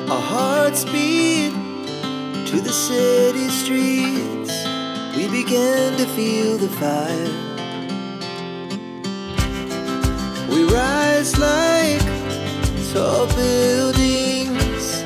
Our hearts beat to the city streets. We began to feel the fire. We rise like tall buildings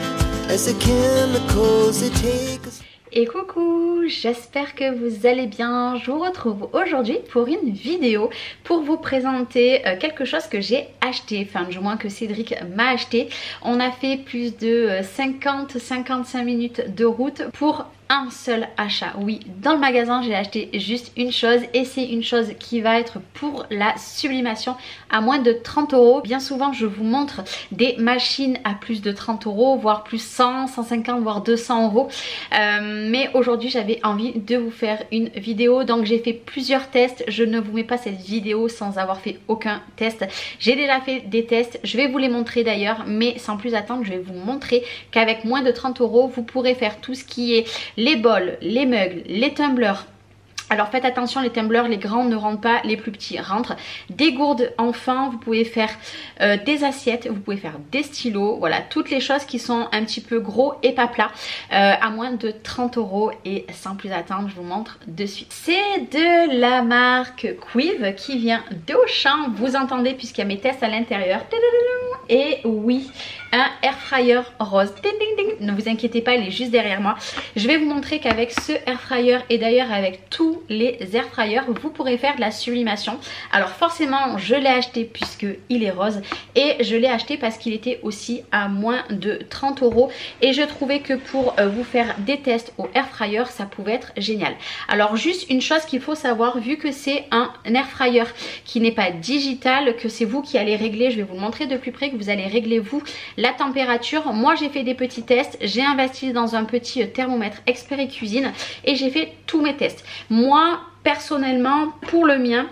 as the chemicals they take us. Et coucou, j'espère que vous allez bien. Je vous retrouve aujourd'hui pour une vidéo pour vous présenter quelque chose que j'ai acheté, enfin du moins que Cédric m'a acheté. On a fait plus de 50-55 minutes de route pour un seul achat. Oui, dans le magasin j'ai acheté juste une chose et c'est une chose qui va être pour la sublimation à moins de 30 €. Bien souvent je vous montre des machines à plus de 30 €, voire plus 100, 150, voire 200 €. Mais aujourd'hui j'avais envie de vous faire une vidéo, donc j'ai fait plusieurs tests. Je ne vous mets pas cette vidéo sans avoir fait aucun test. J'ai déjà fait des tests, je vais vous les montrer d'ailleurs, mais sans plus attendre je vais vous montrer qu'avec moins de 30 € vous pourrez faire tout ce qui est les bols, les mugs, les tumblers. Alors faites attention, les tumblers, les grands ne rentrent pas, les plus petits rentrent. Des gourdes enfants, vous pouvez faire des assiettes, vous pouvez faire des stylos. Voilà, toutes les choses qui sont un petit peu gros et pas plats à moins de 30 €. Et sans plus attendre, je vous montre de suite. C'est de la marque Quiv qui vient d'Auchan. Vous entendez puisqu'il y a mes tests à l'intérieur. Et oui, un air fryer rose. Ding, ding, ding. Ne vous inquiétez pas, il est juste derrière moi. Je vais vous montrer qu'avec ce air fryer et d'ailleurs avec tous les air fryers, vous pourrez faire de la sublimation. Alors forcément, je l'ai acheté puisque il est rose et je l'ai acheté parce qu'il était aussi à moins de 30 € et je trouvais que pour vous faire des tests au air fryer, ça pouvait être génial. Alors juste une chose qu'il faut savoir, vu que c'est un air fryer qui n'est pas digital, que c'est vous qui allez régler, je vais vous le montrer de plus près, que vous allez régler vous la température. Moi j'ai fait des petits tests, j'ai investi dans un petit thermomètre Expert Cuisine et j'ai fait tous mes tests. Moi personnellement pour le mien,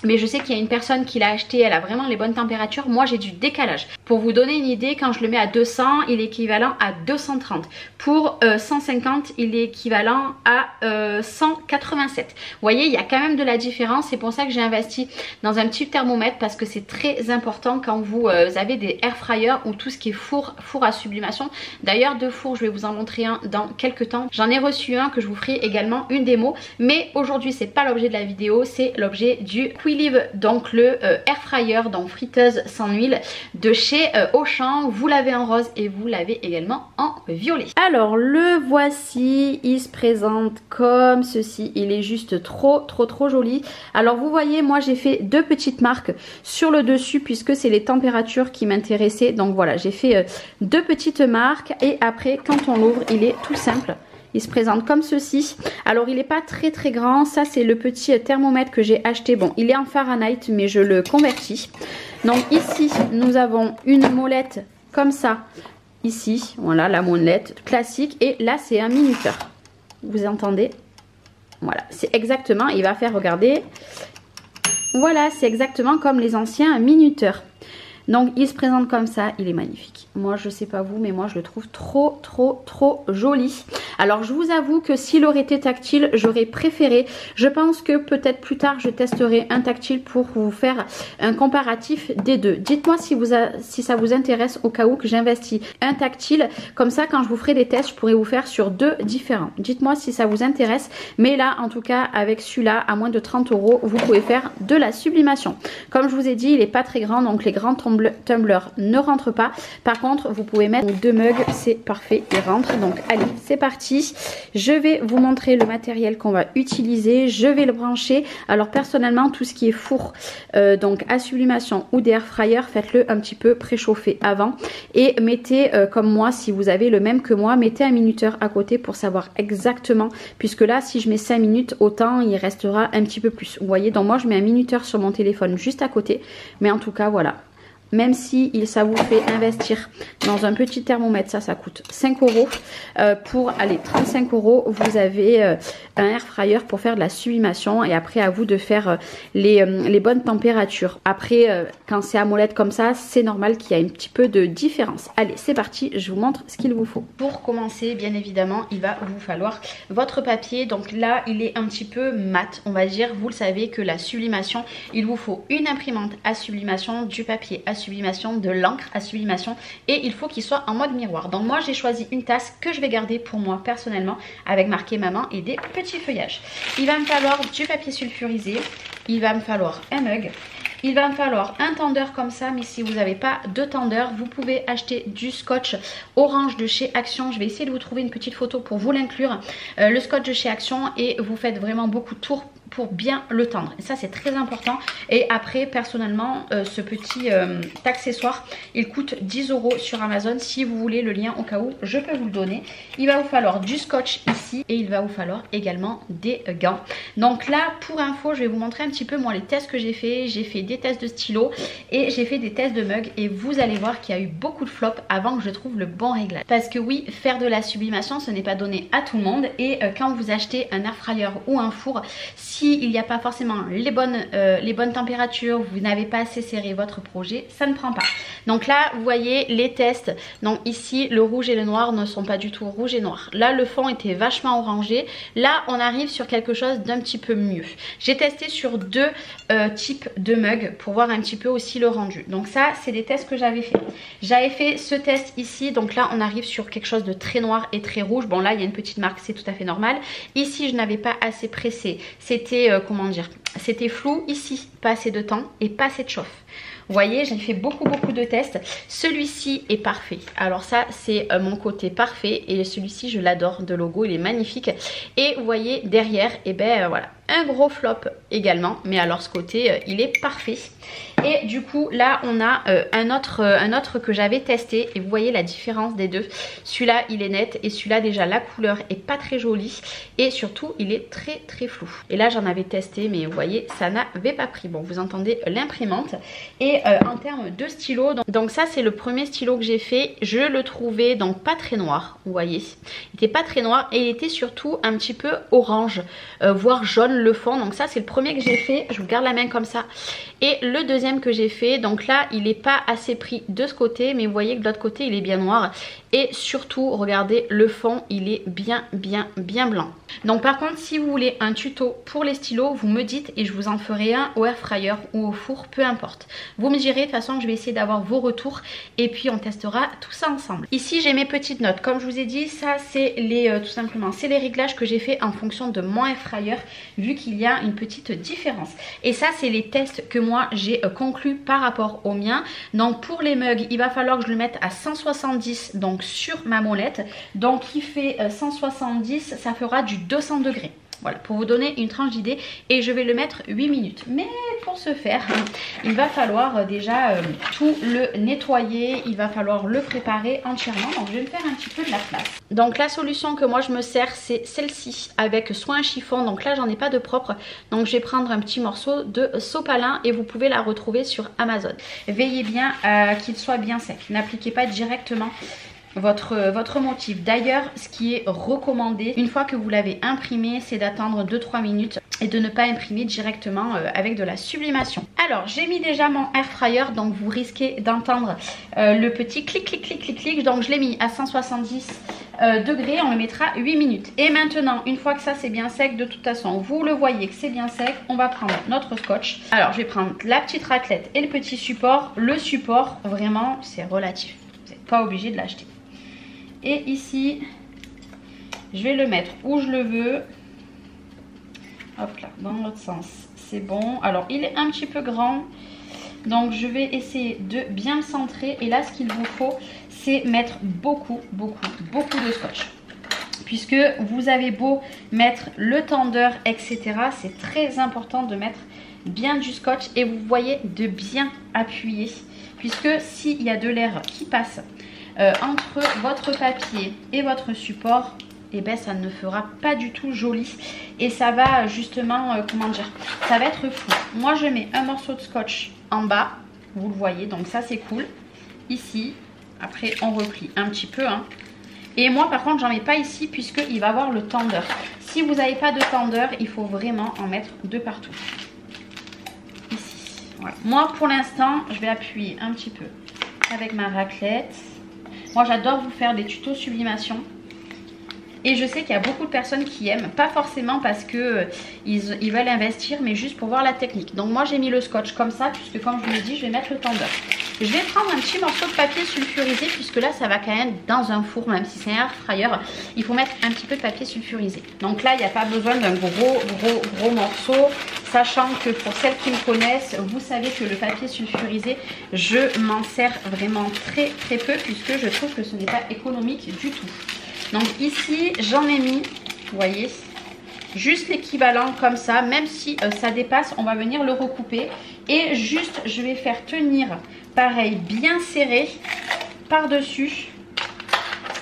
mais je sais qu'il y a une personne qui l'a acheté, elle a vraiment les bonnes températures. Moi j'ai du décalage. Pour vous donner une idée, quand je le mets à 200, il est équivalent à 230. Pour 150, il est équivalent à 187. Vous voyez, il y a quand même de la différence. C'est pour ça que j'ai investi dans un petit thermomètre parce que c'est très important quand vous avez des air fryers ou tout ce qui est four à sublimation. D'ailleurs, de four, je vais vous en montrer un dans quelques temps. J'en ai reçu un que je vous ferai également une démo. Mais aujourd'hui, c'est pas l'objet de la vidéo, c'est l'objet du Quilive, donc le air fryer, donc friteuse sans huile de chez Auchan. Vous l'avez en rose et vous l'avez également en violet. Alors le voici, il se présente comme ceci, il est juste trop joli. Alors vous voyez, moi j'ai fait deux petites marques sur le dessus puisque c'est les températures qui m'intéressaient. Donc voilà, j'ai fait deux petites marques et après quand on l'ouvre, il est tout simple. Il se présente comme ceci. Alors il n'est pas très grand. Ça c'est le petit thermomètre que j'ai acheté. Bon, il est en Fahrenheit mais je le convertis. Donc ici nous avons une molette comme ça. Ici, voilà la molette classique. Et là c'est un minuteur. Vous entendez? Voilà, c'est exactement, il va faire, regarder. Voilà, c'est exactement comme les anciens minuteurs. Donc il se présente comme ça, il est magnifique. Moi je sais pas vous, mais moi je le trouve trop joli. Alors je vous avoue que s'il aurait été tactile, j'aurais préféré. Je pense que peut-être plus tard je testerai un tactile pour vous faire un comparatif des deux. Dites-moi si ça vous intéresse au cas où que j'investis un tactile. Comme ça quand je vous ferai des tests, je pourrai vous faire sur deux différents. Dites-moi si ça vous intéresse. Mais là en tout cas avec celui-là à moins de 30 €, vous pouvez faire de la sublimation. Comme je vous ai dit, il est pas très grand, donc les grands tumblers ne rentrent pas. Par contre vous pouvez mettre deux mugs, c'est parfait, ils rentrent. Donc allez, c'est parti. Je vais vous montrer le matériel qu'on va utiliser. Je vais le brancher. Alors personnellement tout ce qui est four donc à sublimation ou des air fryers, faites-le un petit peu préchauffer avant et mettez comme moi, si vous avez le même que moi, mettez un minuteur à côté pour savoir exactement, puisque là si je mets 5 minutes, autant il restera un petit peu plus. Vous voyez, donc moi je mets un minuteur sur mon téléphone juste à côté, mais en tout cas voilà. Même si ça vous fait investir dans un petit thermomètre, ça coûte 5 €. Pour aller 35 €, vous avez un air fryer pour faire de la sublimation. Et après, à vous de faire les bonnes températures. Après, quand c'est à molette comme ça, c'est normal qu'il y ait un petit peu de différence. Allez, c'est parti, je vous montre ce qu'il vous faut. Pour commencer, bien évidemment, il va vous falloir votre papier. Donc là, il est un petit peu mat, on va dire. Vous le savez que la sublimation, il vous faut une imprimante à sublimation, du papier à sublimation sublimation, de l'encre à sublimation, et il faut qu'il soit en mode miroir. Donc moi j'ai choisi une tasse que je vais garder pour moi personnellement avec marqué maman et des petits feuillages. Il va me falloir du papier sulfurisé, il va me falloir un mug. Il va me falloir un tendeur comme ça, mais si vous n'avez pas de tendeur, vous pouvez acheter du scotch orange de chez Action. Je vais essayer de vous trouver une petite photo pour vous l'inclure. Le scotch de chez Action, et vous faites vraiment beaucoup de tours pour bien le tendre. Et ça c'est très important. Et après personnellement ce petit accessoire il coûte 10 € sur Amazon. Si vous voulez le lien au cas où, je peux vous le donner. Il va vous falloir du scotch ici et il va vous falloir également des gants. Donc là pour info je vais vous montrer un petit peu moi les tests que j'ai fait. J'ai fait des tests de stylo et j'ai fait des tests de mug, et vous allez voir qu'il y a eu beaucoup de flops avant que je trouve le bon réglage. Parce que oui, faire de la sublimation ce n'est pas donné à tout le monde, et quand vous achetez un air fryer ou un four, s'il n'y a pas forcément les bonnes températures, vous n'avez pas assez serré votre projet, ça ne prend pas. Donc là vous voyez les tests, donc ici le rouge et le noir ne sont pas du tout rouge et noir. Là le fond était vachement orangé, là on arrive sur quelque chose d'un petit peu mieux. J'ai testé sur deux types de mugs pour voir un petit peu aussi le rendu. Donc ça c'est des tests que j'avais fait. J'avais fait ce test ici, donc là on arrive sur quelque chose de très noir et très rouge. Bon là il y a une petite marque, c'est tout à fait normal. Ici je n'avais pas assez pressé, c'était comment dire, c'était flou ici, pas assez de temps et pas assez de chauffe. Vous voyez, j'ai fait beaucoup de tests. Celui-ci est parfait. Alors ça c'est mon côté parfait, et celui-ci je l'adore de logo, il est magnifique. Et vous voyez derrière, et ben voilà, un gros flop également, mais alors ce côté il est parfait. Et du coup là on a un autre que j'avais testé, et vous voyez la différence des deux. Celui-là il est net, et celui-là déjà la couleur est pas très jolie, et surtout il est très flou. Et là j'en avais testé, mais vous voyez ça n'avait pas pris. Bon, vous entendez l'imprimante. Et en termes de stylo, donc ça c'est le premier stylo que j'ai fait. Je le trouvais donc pas très noir, vous voyez, il était pas très noir, et il était surtout un petit peu orange, voire jaune le fond. Donc ça c'est le premier que j'ai fait, je vous garde la main comme ça. Et le deuxième que j'ai fait, donc là il n'est pas assez pris de ce côté, mais vous voyez que de l'autre côté il est bien noir, et surtout regardez le fond, il est bien blanc. Donc par contre si vous voulez un tuto pour les stylos, vous me dites et je vous en ferai un au air fryer ou au four, peu importe. Vous me direz, de toute façon je vais essayer d'avoir vos retours, et puis on testera tout ça ensemble. Ici j'ai mes petites notes, comme je vous ai dit, ça c'est tout simplement c'est les réglages que j'ai fait en fonction de mon air fryer, vu qu'il y a une petite différence. Et ça c'est les tests que moi j'ai conclus par rapport au mien. Donc pour les mugs il va falloir que je le mette à 170 donc sur ma molette, donc qui fait 170, ça fera du 200 degrés. Voilà, pour vous donner une tranche d'idée, et je vais le mettre 8 minutes. Mais pour ce faire, il va falloir déjà tout le nettoyer, il va falloir le préparer entièrement. Donc je vais me faire un petit peu de la place. Donc la solution que moi je me sers, c'est celle-ci, avec soit un chiffon, donc là j'en ai pas de propre, donc je vais prendre un petit morceau de sopalin, et vous pouvez la retrouver sur Amazon. Veillez bien qu'il soit bien sec, n'appliquez pas directement votre motif. D'ailleurs ce qui est recommandé une fois que vous l'avez imprimé, c'est d'attendre 2-3 minutes et de ne pas imprimer directement avec de la sublimation. Alors j'ai mis déjà mon air fryer, donc vous risquez d'entendre le petit clic clic clic clic clic. Donc je l'ai mis à 170 degrés, on le mettra 8 minutes. Et maintenant une fois que ça c'est bien sec, de toute façon vous le voyez que c'est bien sec, on va prendre notre scotch. Alors je vais prendre la petite raclette et le petit support. Le support vraiment c'est relatif, vous n'êtes pas obligé de l'acheter. Et ici, je vais le mettre où je le veux. Hop là, dans l'autre sens. C'est bon. Alors, il est un petit peu grand. Donc, je vais essayer de bien le centrer. Et là, ce qu'il vous faut, c'est mettre beaucoup de scotch. Puisque vous avez beau mettre le tendeur, etc. C'est très important de mettre bien du scotch. Et vous voyez, de bien appuyer. Puisque s'il y a de l'air qui passe entre votre papier et votre support, et ben ça ne fera pas du tout joli, et ça va justement comment dire, ça va être flou. Moi je mets un morceau de scotch en bas, vous le voyez, donc ça c'est cool. Ici, après on replie un petit peu hein. Et moi par contre j'en mets pas ici, puisqu'il va avoir le tendeur. Si vous n'avez pas de tendeur, il faut vraiment en mettre de partout. Ici, voilà. Moi pour l'instant je vais appuyer un petit peu avec ma raclette. Moi j'adore vous faire des tutos sublimation, et je sais qu'il y a beaucoup de personnes qui aiment, pas forcément parce que ils veulent investir, mais juste pour voir la technique. Donc moi j'ai mis le scotch comme ça, puisque comme je vous l'ai dit, je vais mettre le tendeur. Je vais prendre un petit morceau de papier sulfurisé puisque là ça va quand même dans un four, même si c'est un air fryer, il faut mettre un petit peu de papier sulfurisé. Donc là il n'y a pas besoin d'un gros morceau, sachant que pour celles qui me connaissent, vous savez que le papier sulfurisé, je m'en sers vraiment très peu puisque je trouve que ce n'est pas économique du tout. Donc ici j'en ai mis, vous voyez, juste l'équivalent comme ça, même si ça dépasse, on va venir le recouper. Et juste, je vais faire tenir, pareil, bien serré par-dessus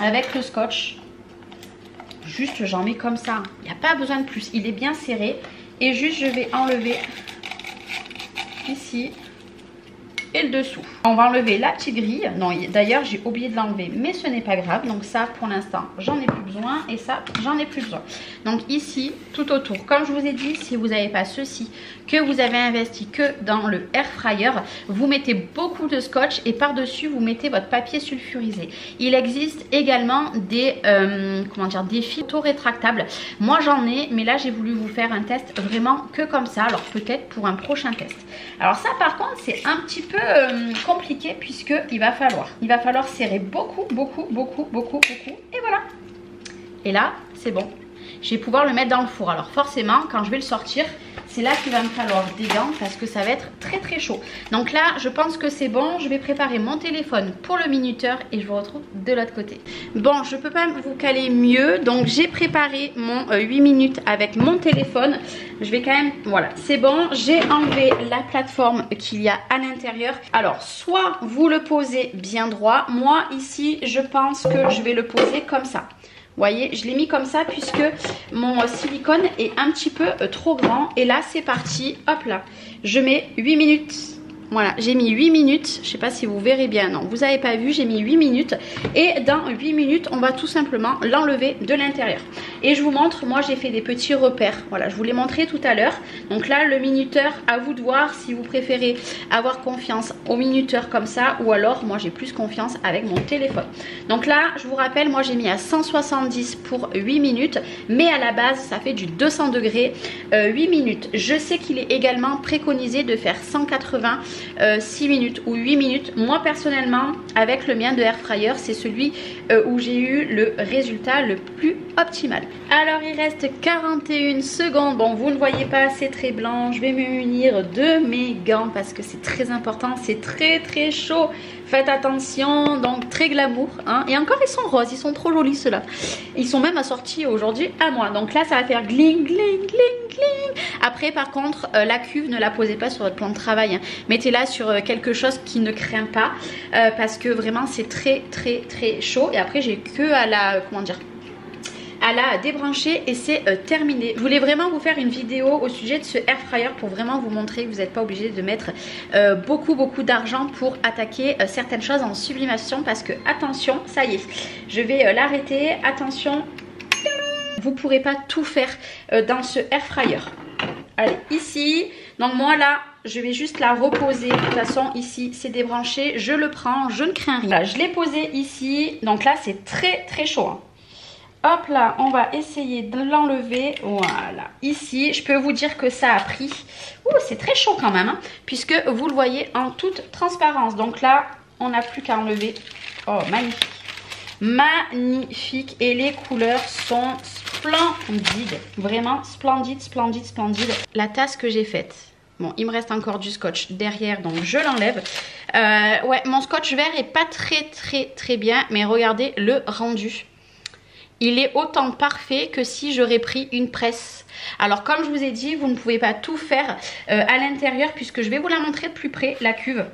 avec le scotch. Juste, j'en mets comme ça. Il n'y a pas besoin de plus. Il est bien serré. Et juste, je vais enlever ici et le dessous. On va enlever la petite grille. Non, d'ailleurs j'ai oublié de l'enlever, mais ce n'est pas grave. Donc ça pour l'instant j'en ai plus besoin, et ça j'en ai plus besoin. Donc ici tout autour, comme je vous ai dit, si vous n'avez pas ceci, que vous avez investi que dans le air fryer, vous mettez beaucoup de scotch et par dessus vous mettez votre papier sulfurisé. Il existe également des des fils auto-rétractables. Moi j'en ai, mais là j'ai voulu vous faire un test vraiment que comme ça. Alors peut-être pour un prochain test. Alors ça par contre c'est un petit peu compliqué puisque il va falloir serrer beaucoup et voilà. Et là c'est bon, je vais pouvoir le mettre dans le four. Alors forcément quand je vais le sortir, c'est là qu'il va me falloir des gants parce que ça va être très chaud. Donc là je pense que c'est bon. Je vais préparer mon téléphone pour le minuteur et je vous retrouve de l'autre côté. Bon, je peux pas vous caler mieux, donc j'ai préparé mon 8 minutes avec mon téléphone. Je vais quand même, voilà, c'est bon. J'ai enlevé la plateforme qu'il y a à l'intérieur. Alors soit vous le posez bien droit, moi ici je pense que je vais le poser comme ça. Vous voyez, je l'ai mis comme ça puisque mon silicone est un petit peu trop grand. Et là, c'est parti. Hop là. Je mets 8 minutes. Voilà, j'ai mis 8 minutes. Je ne sais pas si vous verrez bien. Non, vous n'avez pas vu. J'ai mis 8 minutes. Et dans 8 minutes, on va tout simplement l'enlever de l'intérieur. Et je vous montre, moi, j'ai fait des petits repères. Voilà, je vous l'ai montré tout à l'heure. Donc là, le minuteur, à vous de voir si vous préférez avoir confiance au minuteur comme ça. Ou alors, moi, j'ai plus confiance avec mon téléphone. Donc là, je vous rappelle, moi, j'ai mis à 170 pour 8 minutes. Mais à la base, ça fait du 200 degrés 8 minutes. Je sais qu'il est également préconisé de faire 180 6 minutes ou 8 minutes. Moi personnellement avec le mien de air fryer, c'est celui où j'ai eu le résultat le plus optimal. Alors il reste 41 secondes. Bon, vous ne voyez pas, c'est très blanc. Je vais me munir de mes gants parce que c'est très important. C'est très chaud. Faites attention, donc très glamour hein. Et encore ils sont roses, ils sont trop jolis ceux-là. Ils sont même assortis aujourd'hui à moi. Donc là ça va faire gling. Après par contre la cuve, ne la posez pas sur votre plan de travail hein. Mettez-la sur quelque chose qui ne craint pas parce que vraiment c'est très chaud. Et après j'ai que à la, à la débrancher et c'est terminé. Je voulais vraiment vous faire une vidéo au sujet de ce air fryer pour vraiment vous montrer que vous n'êtes pas obligé de mettre beaucoup d'argent pour attaquer certaines choses en sublimation parce que attention, ça y est, je vais l'arrêter, attention, vous ne pourrez pas tout faire dans ce air fryer. Allez, ici, donc moi là, je vais juste la reposer. De toute façon, ici, c'est débranché. Je le prends, je ne crains rien. Voilà, je l'ai posé ici. Donc là, c'est très chaud. Hein. Hop là, on va essayer de l'enlever. Voilà. Ici, je peux vous dire que ça a pris. Ouh, c'est très chaud quand même. Hein, puisque vous le voyez en toute transparence. Donc là, on n'a plus qu'à enlever. Oh, magnifique. Magnifique. Et les couleurs sont splendides. Vraiment splendide. La tasse que j'ai faite. Bon, il me reste encore du scotch derrière, donc je l'enlève. Ouais, mon scotch vert est pas très bien, mais regardez le rendu. Il est autant parfait que si j'aurais pris une presse. Alors comme je vous ai dit, vous ne pouvez pas tout faire à l'intérieur puisque je vais vous la montrer de plus près, la cuve.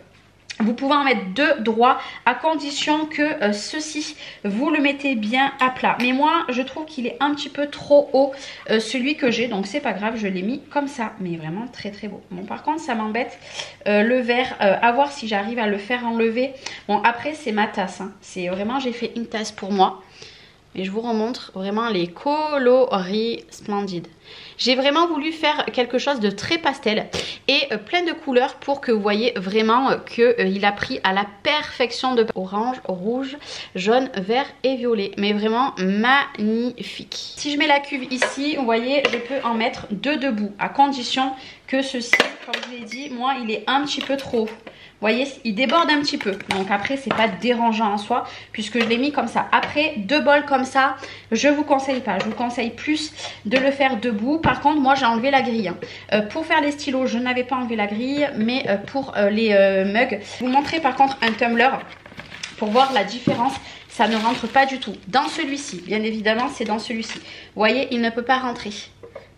Vous pouvez en mettre deux droits à condition que ceci, vous le mettez bien à plat. Mais moi, je trouve qu'il est un petit peu trop haut, celui que j'ai. Donc, c'est pas grave, je l'ai mis comme ça. Mais vraiment très beau. Bon, par contre, ça m'embête. Le verre, à voir si j'arrive à le faire enlever. Bon, après, c'est ma tasse. Hein. C'est vraiment, j'ai fait une tasse pour moi. Et je vous remontre vraiment les coloris splendides. J'ai vraiment voulu faire quelque chose de très pastel et plein de couleurs pour que vous voyez vraiment qu'il a pris à la perfection de orange, rouge, jaune, vert et violet. Mais vraiment magnifique. Si je mets la cuve ici, vous voyez, je peux en mettre deux debout à condition que ceci, comme je vous l'ai dit, moi il est un petit peu trop haut. voyez, il déborde un petit peu. Donc après, c'est pas dérangeant en soi puisque je l'ai mis comme ça. Après, 2 bols comme ça, je vous conseille pas. Je vous conseille plus de le faire debout. Par contre, moi, j'ai enlevé la grille. Pour faire les stylos, je n'avais pas enlevé la grille. Mais pour les mugs, je vous montrer par contre un tumbler pour voir la différence. Ça ne rentre pas du tout. Dans celui-ci, bien évidemment, c'est dans celui-ci. Vous voyez, il ne peut pas rentrer.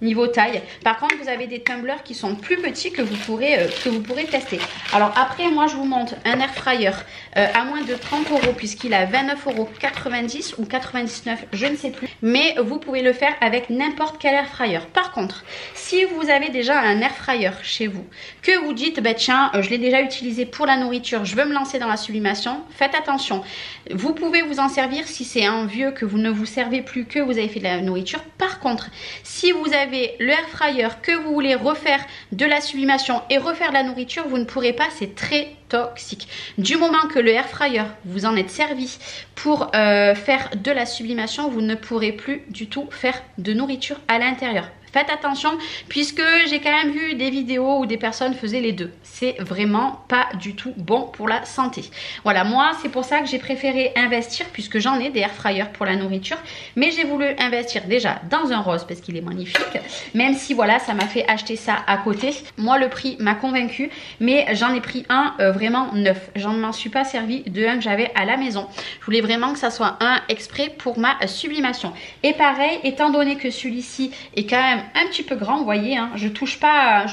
Niveau taille. Par contre, vous avez des tumblers qui sont plus petits que vous pourrez tester. Alors après, moi, je vous montre un air fryer à moins de 30 € puisqu'il a 29,90 € ou 99, je ne sais plus. Mais vous pouvez le faire avec n'importe quel air fryer. Par contre, si vous avez déjà un air fryer chez vous, que vous dites, bah tiens, je l'ai déjà utilisé pour la nourriture, je veux me lancer dans la sublimation, faites attention. Vous pouvez vous en servir si c'est un vieux que vous ne vous servez plus, que vous avez fait de la nourriture. Par contre, si vous avez le air fryer, que vous voulez refaire de la sublimation et refaire de la nourriture, vous ne pourrez pas, c'est très toxique. Du moment que le air fryer vous en êtes servi pour faire de la sublimation, vous ne pourrez plus du tout faire de nourriture à l'intérieur. Faites attention puisque j'ai quand même vu des vidéos où des personnes faisaient les deux. C'est vraiment pas du tout bon pour la santé. Voilà, moi c'est pour ça que j'ai préféré investir puisque j'en ai des air fryers pour la nourriture. Mais j'ai voulu investir déjà dans un rose parce qu'il est magnifique. Même si voilà, ça m'a fait acheter ça à côté. Moi le prix m'a convaincu mais j'en ai pris un vraiment neuf. J'en m'en suis pas servi de un que j'avais à la maison. Je voulais vraiment que ça soit un exprès pour ma sublimation. Et pareil, étant donné que celui-ci est quand même un petit peu grand, vous voyez, hein, je touche pas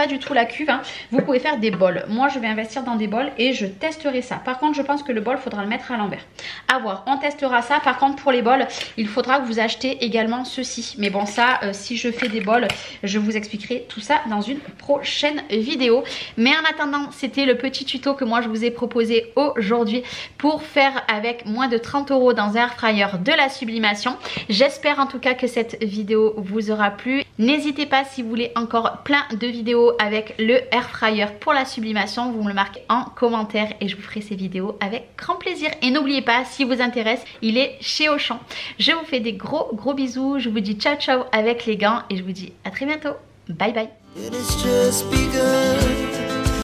du tout la cuve, hein. Vous pouvez faire des bols. Moi je vais investir dans des bols et je testerai ça. Par contre je pense que le bol faudra le mettre à l'envers. À voir, on testera ça. Par contre pour les bols, il faudra que vous achetez également ceci. Mais bon ça, si je fais des bols, je vous expliquerai tout ça dans une prochaine vidéo. Mais en attendant, c'était le petit tuto que moi je vous ai proposé aujourd'hui pour faire avec moins de 30 € dans un air fryer de la sublimation. J'espère en tout cas que cette vidéo vous aura plu. N'hésitez pas si vous voulez encore plein de vidéos avec le air fryer pour la sublimation, vous me le marquez en commentaire et je vous ferai ces vidéos avec grand plaisir. Et n'oubliez pas, si vous intéresse, il est chez Auchan. Je vous fais des gros bisous, je vous dis ciao ciao avec les gants et je vous dis à très bientôt. Bye bye.